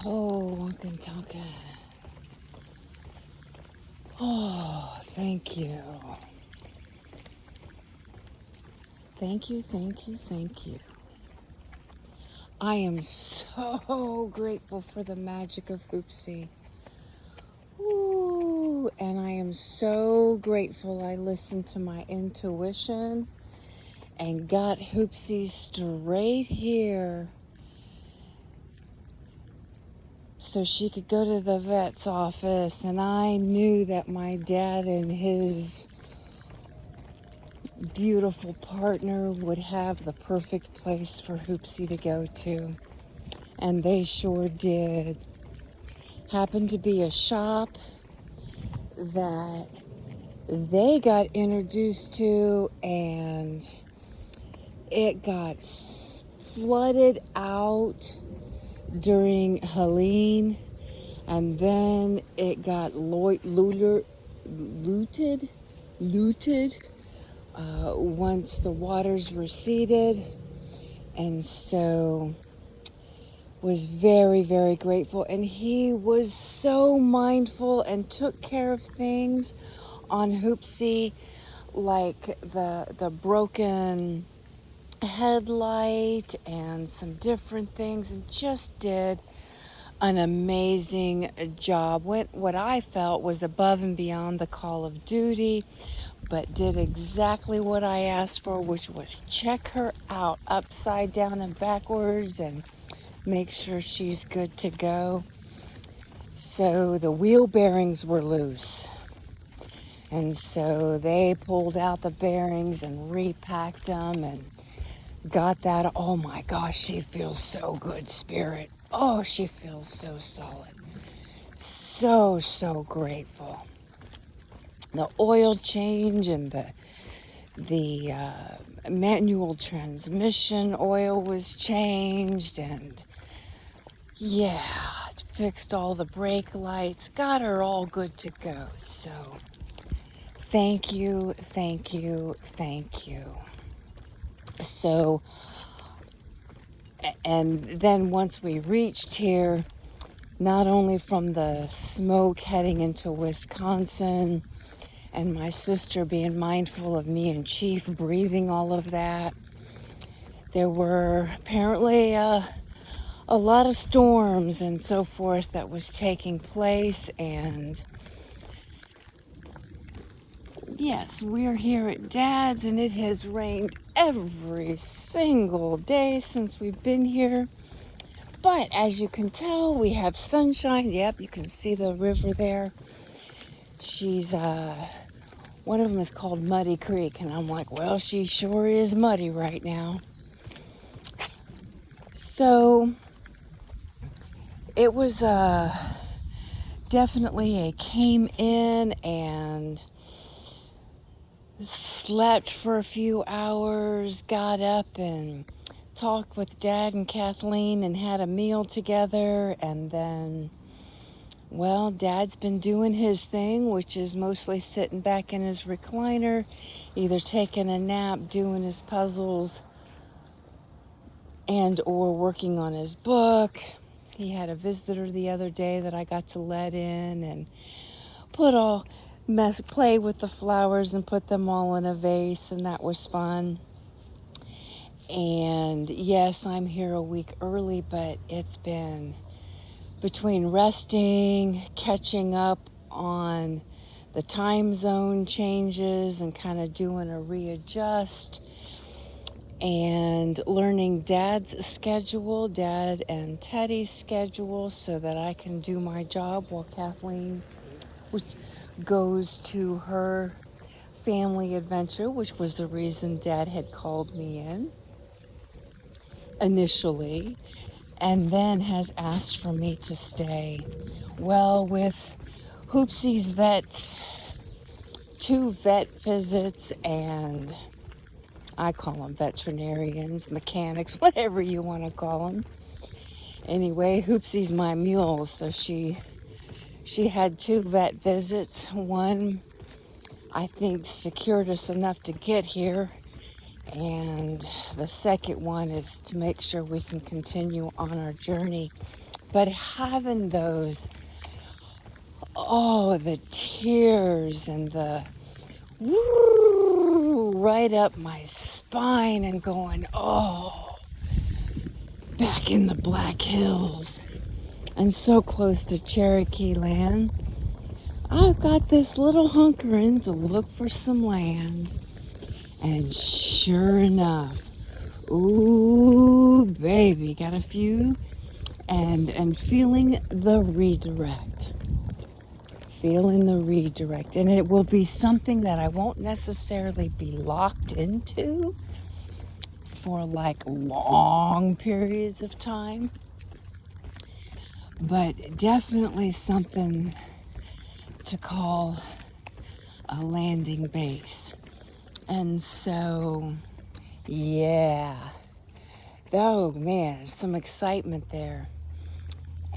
Oh, Kentucky. Oh, thank you. Thank you, thank you, thank you. I am so grateful for the magic of Hoopsie. Ooh, and I am so grateful I listened to my intuition and got Hoopsie straight here so she could go to the vet's office. And I knew that my dad and his beautiful partner would have the perfect place for Hoopsie to go to. And they sure did. Happened to be a shop that they got introduced to, and it got flooded out during Helene, and then it got looted once the waters receded. And so was very, very grateful. And he was so mindful and took care of things on Hoopsie, like the broken headlight and some different things, and just did an amazing job. Went what I felt was above and beyond the call of duty, but did exactly what I asked for, which was check her out upside down and backwards and make sure she's good to go. So the wheel bearings were loose. And so they pulled out the bearings and repacked them and got that. Oh my gosh, she feels so good, Spirit. Oh, she feels so solid. So, so grateful. The oil change and the manual transmission oil was changed, and yeah, fixed all the brake lights, got her all good to go. So thank you, thank you, thank you. So, and then once we reached here, not only from the smoke heading into Wisconsin and my sister being mindful of me and Chief breathing all of that, there were apparently a lot of storms and so forth that was taking place. And yes, we're here at Dad's, and it has rained every single day since we've been here. But as you can tell, we have sunshine. Yep, you can see the river there. She's, one of them is called Muddy Creek, and I'm like, well, she sure is muddy right now. So it was definitely a came in and slept for a few hours, got up and talked with Dad and Kathleen and had a meal together. And then, well, Dad's been doing his thing, which is mostly sitting back in his recliner, either taking a nap, doing his puzzles, and or working on his book. He had a visitor the other day that I got to let in and play with the flowers and put them all in a vase, and that was fun. And yes, I'm here a week early, but it's been between resting, catching up on the time zone changes and kind of doing a readjust, and learning Dad's schedule, Dad and Teddy's schedule, so that I can do my job while Kathleen goes to her family adventure, which was the reason Dad had called me in initially, and then has asked for me to stay. Well, with Hoopsie's vets, 2 vet visits, and I call them veterinarians, mechanics, whatever you want to call them. Anyway, Hoopsie's my mule, so she had 2 vet visits. One, I think, secured us enough to get here, and the second one is to make sure we can continue on our journey but having those, oh, the tears and the woo, right up my spine and going, oh, back in the Black Hills and so close to Cherokee land. I've got this little hunkering to look for some land. And sure enough, ooh, baby, got a few and feeling the redirect. Feeling the redirect. And it will be something that I won't necessarily be locked into for like long periods of time, but definitely something to call a landing base. And so, yeah. Oh man, some excitement there.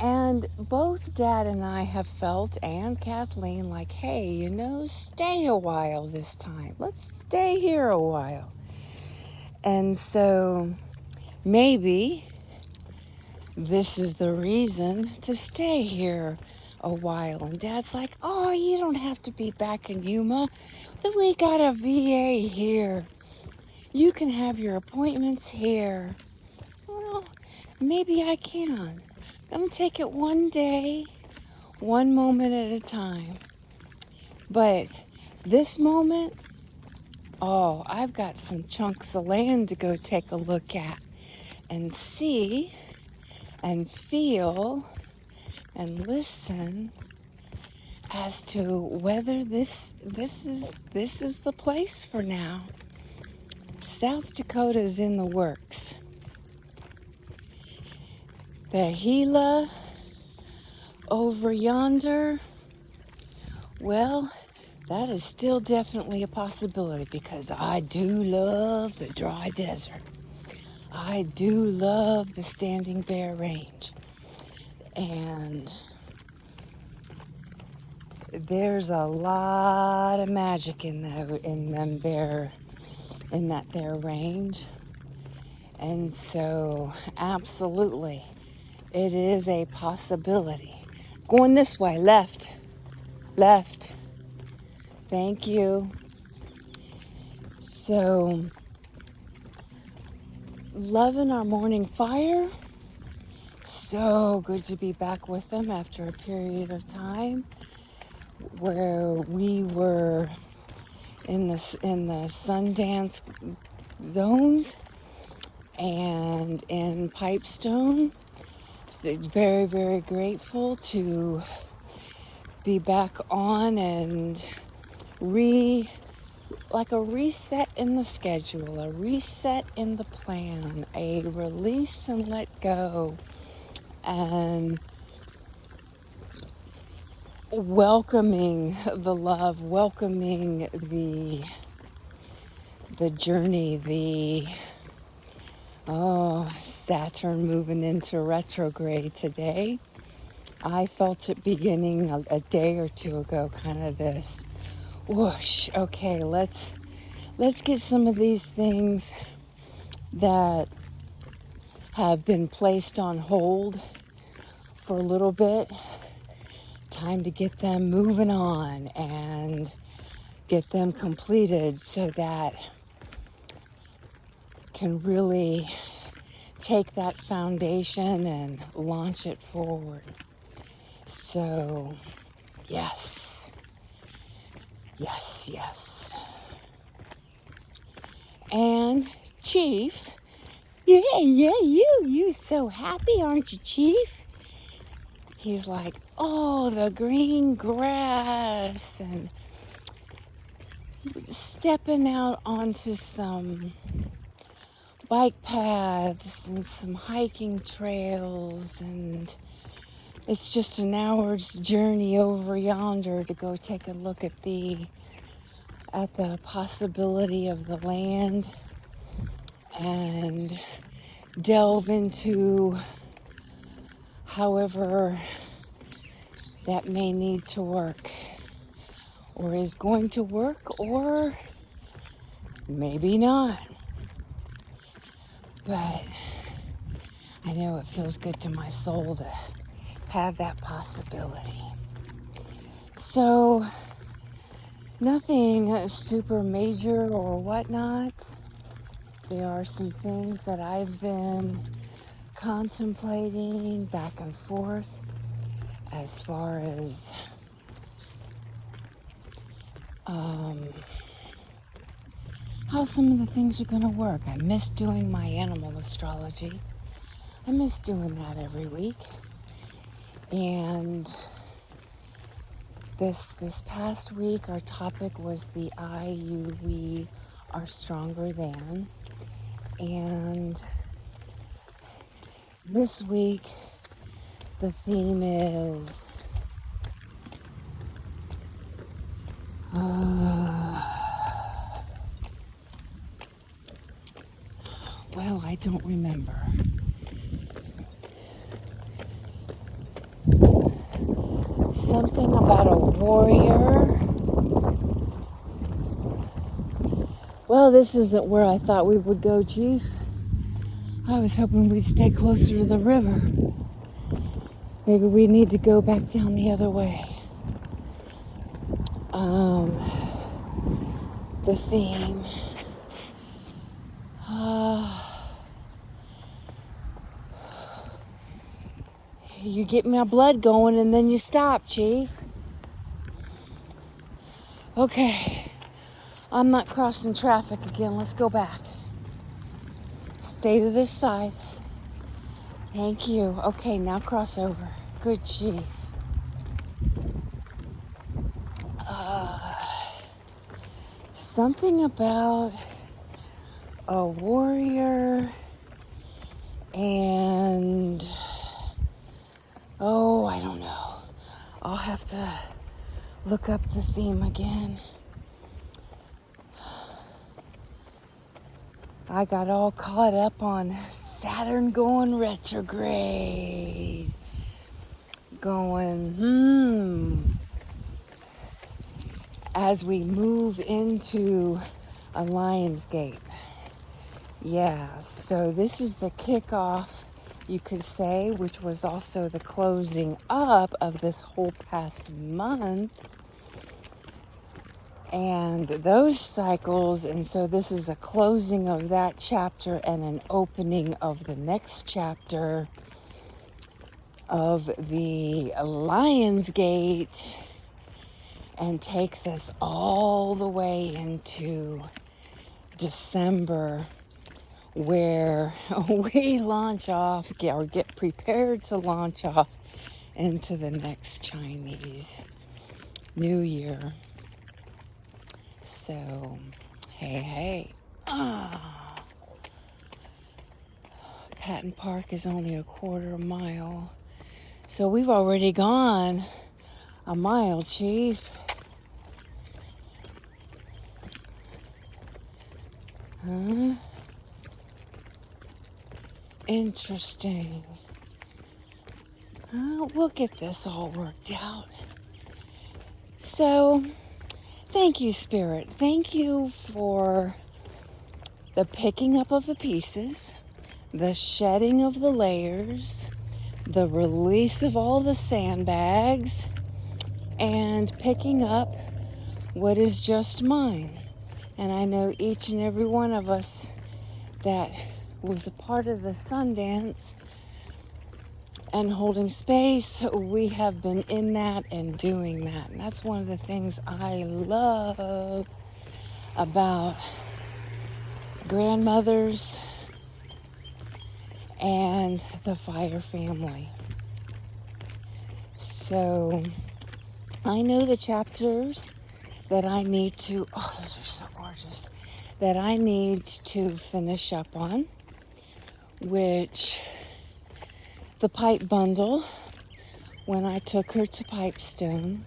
And both Dad and I have felt, and Kathleen, like, hey, you know, stay a while this time. Let's stay here a while. And so maybe this is the reason to stay here a while. And Dad's like, oh, you don't have to be back in Yuma. We got a VA here. You can have your appointments here. Well, maybe I can. I'm gonna take it one day, one moment at a time. But this moment, oh, I've got some chunks of land to go take a look at and see and feel and listen as to whether this is the place for now. South Dakota's in the works. The Gila over yonder, well, that is still definitely a possibility because I do love the dry desert. I do love the Standing Bear Range. And there's a lot of magic in that there range. And so absolutely it is a possibility. Going this way, left. Thank you. So loving our morning fire. So good to be back with them after a period of time where we were in the Sundance zones and in Pipestone. So very, very grateful to be back on and like a reset in the schedule, a reset in the plan, a release and let go, and welcoming the love, welcoming the journey, Saturn moving into retrograde today. I felt it beginning a day or two ago, kind of this whoosh. Okay, let's get some of these things that have been placed on hold for a little bit. Time to get them moving on and get them completed so that can really take that foundation and launch it forward. So, yes. And Chief, yeah, you so happy, aren't you, Chief? He's like, oh, the green grass, and stepping out onto some bike paths and some hiking trails, and it's just an hour's journey over yonder to go take a look at the possibility of the land and delve into however that may need to work or is going to work, or maybe not. But I know it feels good to my soul to have that possibility. So, nothing super major or whatnot. There are some things that I've been contemplating back and forth as far as how some of the things are going to work. I miss doing my animal astrology. I miss doing that every week. And this past week, our topic was the I, you, we are stronger than. And this week, the theme is well, I don't remember. Something about a warrior. Well, this isn't where I thought we would go, Chief. I was hoping we'd stay closer to the river. Maybe we need to go back down the other way. The theme. You get my blood going and then you stop, Chief. Okay. I'm not crossing traffic again. Let's go back. Stay to this side. Thank you. Okay, now cross over. Good, Chief. Something about a warrior and I don't know. I'll have to look up the theme again. I got all caught up on Saturn going retrograde. Going, as we move into a Lionsgate. Yeah, so this is the kickoff, you could say, which was also the closing up of this whole past month. And those cycles, and so this is a closing of that chapter and an opening of the next chapter of the Lionsgate, and takes us all the way into December, where we launch off or get prepared to launch off into the next Chinese New Year. So, hey. Patton Park is only a quarter mile. So we've already gone a mile, Chief. Huh? Interesting. We'll get this all worked out. So, thank you, Spirit. Thank you for the picking up of the pieces, the shedding of the layers, the release of all the sandbags, and picking up what is just mine. And I know each and every one of us that was a part of the Sundance and holding space, we have been in that and doing that. And that's one of the things I love about grandmothers and the Fire family. So I know the chapters that I need to, those are so gorgeous, that I need to finish up on, which the pipe bundle, when I took her to Pipestone,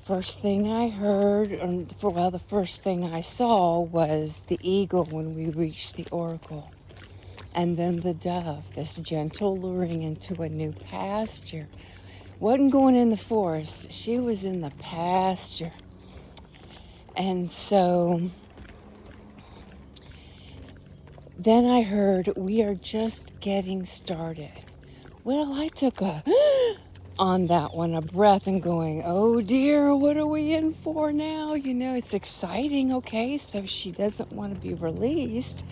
first thing I heard, the first thing I saw was the eagle when we reached the oracle. And then the dove, this gentle luring into a new pasture. Wasn't going in the forest, she was in the pasture. And so then I heard, we are just getting started. Well, I took a on that one a breath and going, oh dear, what are we in for now? You know, it's exciting, okay, so she doesn't want to be released.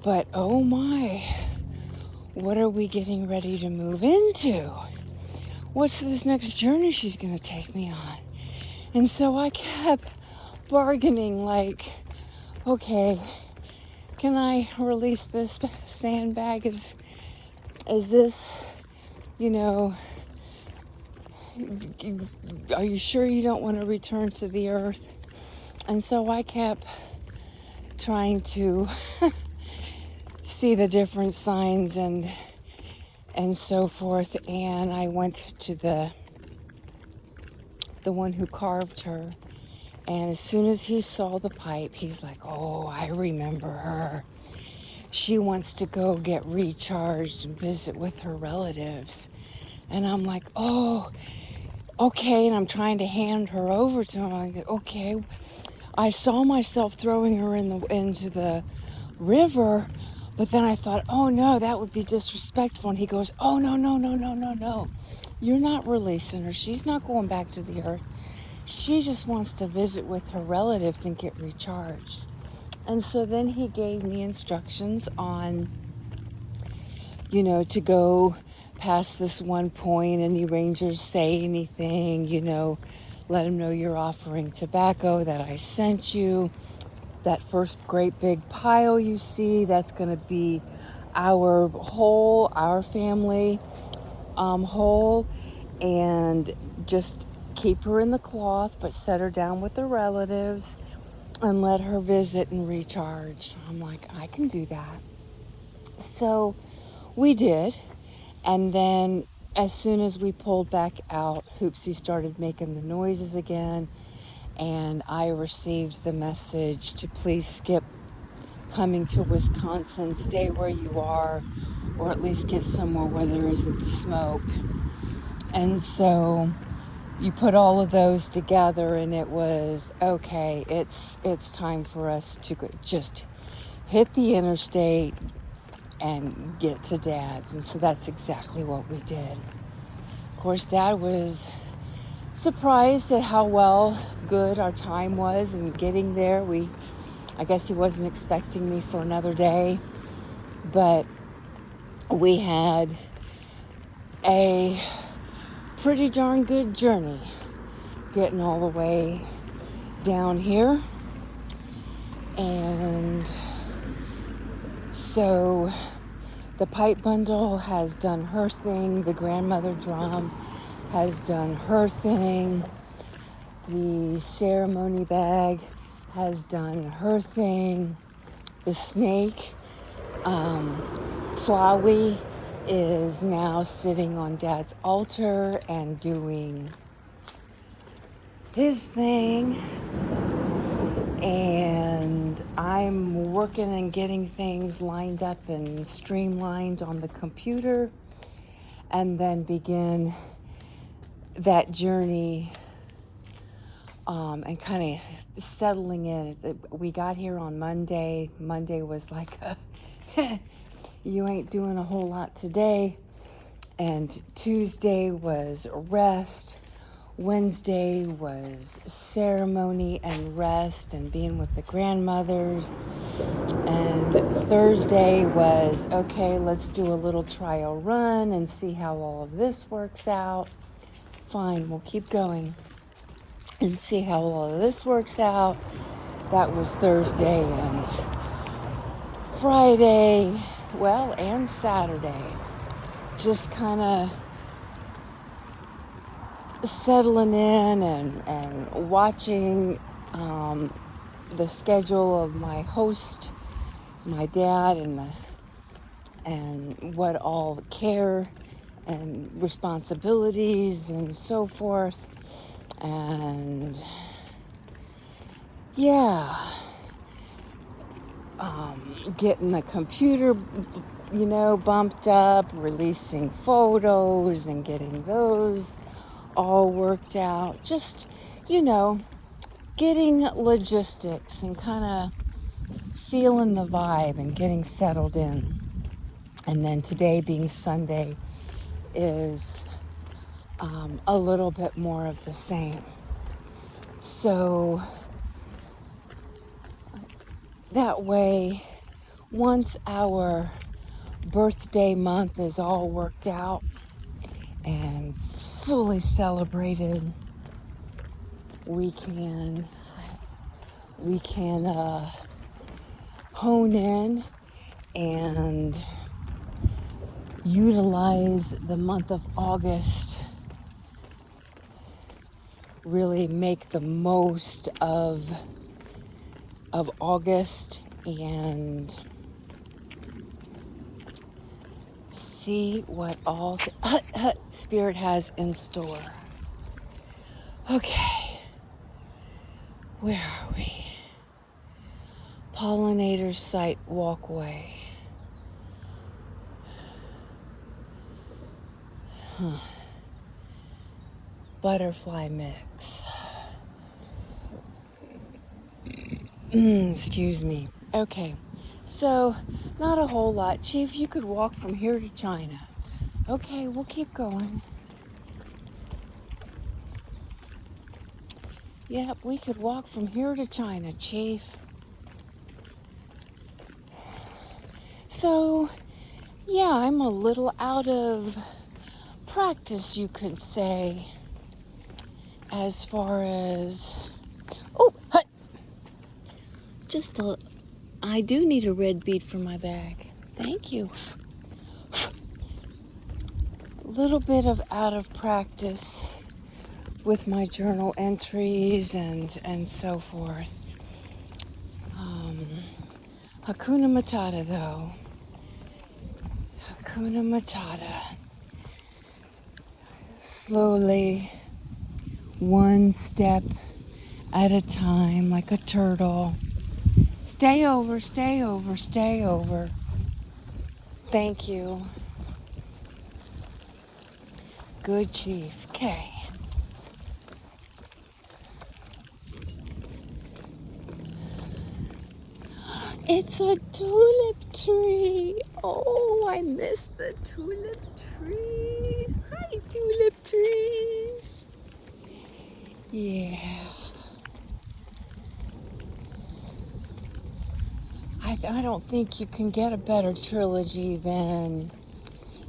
But oh my, what are we getting ready to move into? What's this next journey she's going to take me on? And so I kept bargaining like, okay, can I release this sandbag? Is this, you know, are you sure you don't want to return to the earth? And so I kept trying to see the different signs and so forth. And I went to the one who carved her. And as soon as he saw the pipe, he's like, oh, I remember her. She wants to go get recharged and visit with her relatives. And I'm like, oh, okay. And I'm trying to hand her over to him. I'm like, okay. I saw myself throwing her into the river, but then I thought, oh no, that would be disrespectful. And he goes, oh, no. You're not releasing her. She's not going back to the earth. She just wants to visit with her relatives and get recharged. And so then he gave me instructions on, you know, to go past this one point. Any rangers say anything, you know, let them know you're offering tobacco, that I sent you. That first great big pile you see, that's going to be our family whole. And just keep her in the cloth, but set her down with the relatives and let her visit and recharge. I'm like, I can do that. So we did. And then as soon as we pulled back out, Hoopsie started making the noises again. And I received the message to please skip coming to Wisconsin, stay where you are, or at least get somewhere where there isn't the smoke. And so you put all of those together and it was, okay, it's time for us to just hit the interstate and get to Dad's. And so that's exactly what we did. Of course, Dad was surprised at how good our time was in getting there. I guess he wasn't expecting me for another day, but we had a pretty darn good journey getting all the way down here. And so the pipe bundle has done her thing. The grandmother drum has done her thing. The ceremony bag has done her thing. The snake, Tlawi, is now sitting on Dad's altar and doing his thing. And I'm working and getting things lined up and streamlined on the computer, and then begin that journey and kind of settling in. We got here on Monday. Monday was like, you ain't doing a whole lot today. And Tuesday was rest. Wednesday was ceremony and rest and being with the grandmothers. And Thursday was, okay, let's do a little trial run and see how all of this works out. Fine, we'll keep going and see how all of this works out. That was Thursday and Friday, and Saturday. Just kind of settling in and watching the schedule of my host, my dad, and what all care and responsibilities and so forth. And yeah, getting the computer, bumped up, releasing photos and getting those all worked out. Just, getting logistics and kind of feeling the vibe and getting settled in. And then today being Sunday is a little bit more of the same. So that way, once our birthday month is all worked out and fully celebrated, we can hone in and utilize the month of August, really make the most of August and see what all Spirit has in store. Okay, where are we? Pollinator Site Walkway. Butterfly mix. Excuse me. Okay, so not a whole lot. Chief, you could walk from here to China. Okay, we'll keep going. Yep, we could walk from here to China, Chief. So, yeah, I'm a little out of practice, you could say, as far as... Oh, hut! I do need a red bead for my bag. Thank you. A little bit of out of practice with my journal entries and so forth. Hakuna Matata, though. Hakuna Matata. Slowly, one step at a time, like a turtle. Stay over, stay over, stay over. Thank you. Good, Chief. Okay. It's a tulip tree. Oh, I miss the tulip trees. Hi, tulip trees. Yeah. I don't think you can get a better trilogy than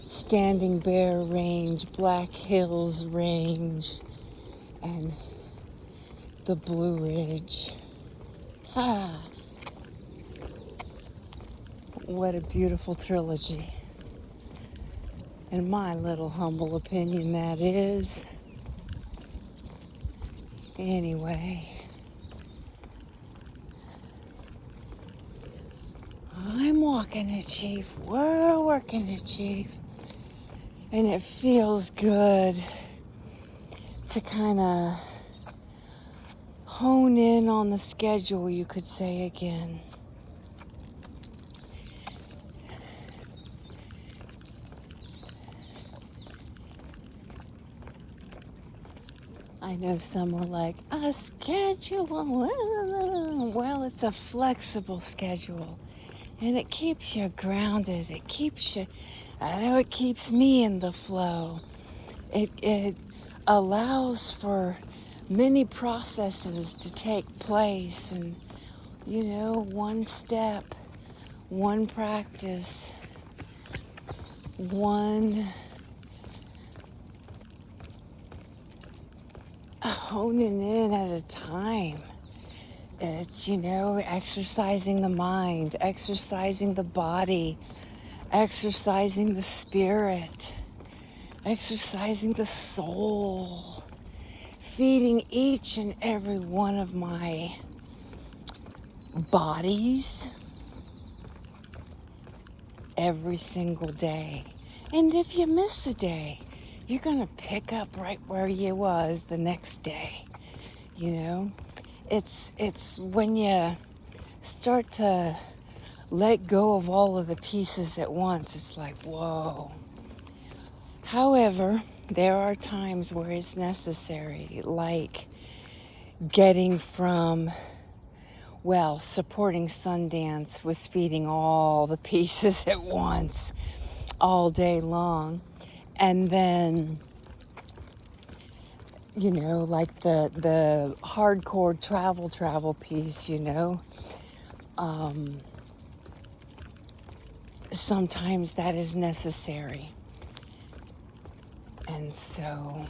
Standing Bear Range, Black Hills Range, and the Blue Ridge. Ah, what a beautiful trilogy. In my little humble opinion, that is. Anyway, I'm walking it, Chief. We're working it, Chief. And it feels good to kind of hone in on the schedule, you could say again. I know some are like, a schedule? Well, it's a flexible schedule. And it keeps you grounded. It keeps you, I know it keeps me in the flow. It allows for many processes to take place. And, you know, one step, one practice, one honing in at a time. It's, you know, exercising the mind, exercising the body, exercising the spirit, exercising the soul, feeding each and every one of my bodies every single day. And if you miss a day, you're gonna pick up right where you was the next day. You know, it's when you start to let go of all of the pieces at once, it's like, whoa. However, there are times where it's necessary, like getting from, well, supporting Sundance was feeding all the pieces at once all day long. And then you know, like the hardcore travel piece, you know. Sometimes that is necessary. And so,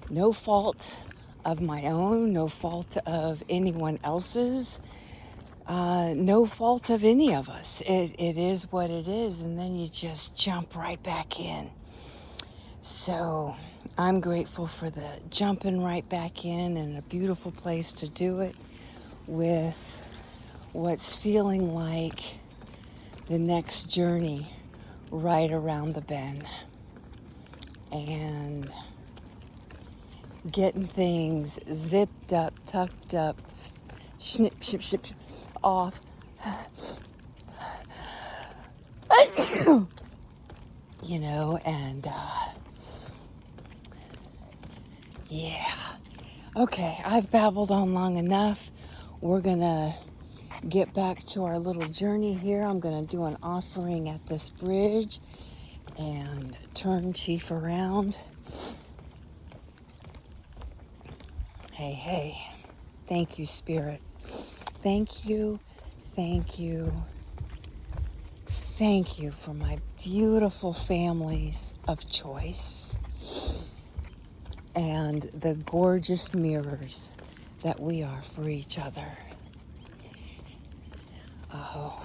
no fault of my own, no fault of anyone else's, no fault of any of us. It is what it is, and then you just jump right back in. So I'm grateful for the jumping right back in, and a beautiful place to do it with what's feeling like the next journey right around the bend. And getting things zipped up, tucked up, snip, ship, ship, off. You know, and yeah. Okay, I've babbled on long enough. We're gonna get back to our little journey here. I'm gonna do an offering at this bridge and turn Chief around. Hey, hey. Thank you, Spirit. Thank you, thank you, thank you for my beautiful families of choice and the gorgeous mirrors that we are for each other. Oh,